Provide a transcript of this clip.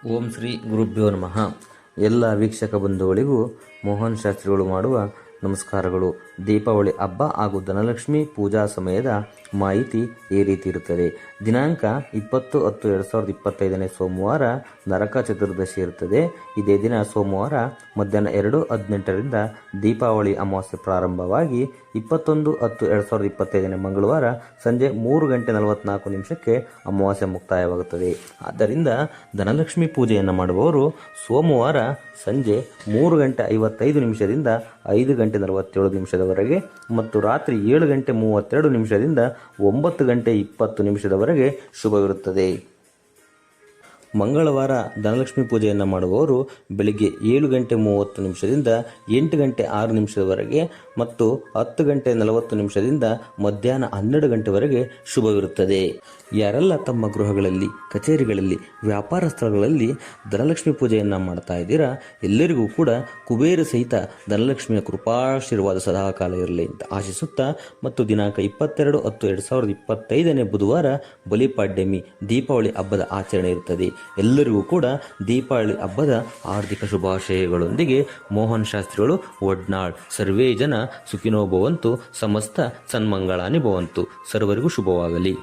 ಓಂ ಶ್ರೀ ಗುರುಭ್ಯೋ ನಮಃ. ಎಲ್ಲ ವೀಕ್ಷಕ ಬಂಧುಗಳಿಗೂ ಮೋಹನ್ ಶಾಸ್ತ್ರಿಗಳು ಮಾಡುವ ನಮಸ್ಕಾರಗಳು. ದೀಪಾವಳಿ ಹಬ್ಬ ಹಾಗೂ ಧನಲಕ್ಷ್ಮಿ ಪೂಜಾ ಸಮಯದ ಮಾಹಿತಿ ಈ ರೀತಿ ಇರುತ್ತದೆ. ದಿನಾಂಕ 20/10/2025 ಸೋಮವಾರ ನರಕ ಚತುರ್ದಶಿ ಇರುತ್ತದೆ. ಇದೇ ದಿನ ಸೋಮವಾರ ಮಧ್ಯಾಹ್ನ 2:18ರಿಂದ ದೀಪಾವಳಿ ಅಮಾವಾಸ್ಯೆ ಪ್ರಾರಂಭವಾಗಿ 21/10/2025 ಮಂಗಳವಾರ ಸಂಜೆ 3:44 ಅಮಾವಾಸ್ಯೆ ಮುಕ್ತಾಯವಾಗುತ್ತದೆ. ಆದ್ದರಿಂದ ಧನಲಕ್ಷ್ಮಿ ಪೂಜೆಯನ್ನು ಮಾಡುವವರು ಸೋಮವಾರ ಸಂಜೆ 3:55 5:47 ಮತ್ತು ರಾತ್ರಿ 7:32 9:20 ಶುಭವಿರುತ್ತದೆ. ಮಂಗಳವಾರ ಧನಲಕ್ಷ್ಮಿ ಪೂಜೆಯನ್ನು ಮಾಡುವವರು ಬೆಳಿಗ್ಗೆ 7:30 8:06 ಮತ್ತು 10:40 ಮಧ್ಯಾಹ್ನ 12 ಶುಭವಿರುತ್ತದೆ. ಯಾರೆಲ್ಲ ತಮ್ಮ ಗೃಹಗಳಲ್ಲಿ, ಕಚೇರಿಗಳಲ್ಲಿ, ವ್ಯಾಪಾರ ಸ್ಥಳಗಳಲ್ಲಿ ಧನಲಕ್ಷ್ಮಿ ಪೂಜೆಯನ್ನು ಮಾಡ್ತಾ ಇದ್ದೀರಾ, ಎಲ್ಲರಿಗೂ ಕೂಡ ಕುಬೇರ ಸಹಿತ ಧನಲಕ್ಷ್ಮಿಯ ಕೃಪಾಶೀರ್ವಾದ ಸದಾಕಾಲ ಇರಲಿ ಅಂತ ಆಶಿಸುತ್ತಾ ಮತ್ತು ದಿನಾಂಕ 22/10/2025 ಬುಧವಾರ ಬಲಿಪಾಡ್ಯಮಿ ದೀಪಾವಳಿ ಹಬ್ಬದ ಆಚರಣೆ ಇರುತ್ತದೆ. ಎಲ್ಲರಿಗೂ ಕೂಡ ದೀಪಾವಳಿ ಹಬ್ಬದ ಆರ್ಥಿಕ ಶುಭಾಶಯಗಳೊಂದಿಗೆ ಮೋಹನ್ ಶಾಸ್ತ್ರಿಗಳು ಒಡ್ನಾಳ್. ಸರ್ವೇ ಜನ ಸುಖಿನೋ ಭವಂತು, ಸಮಸ್ತ ಸನ್ಮಂಗಳಾನಿ ಭವಂತು. ಸರ್ವರಿಗೂ ಶುಭವಾಗಲಿ.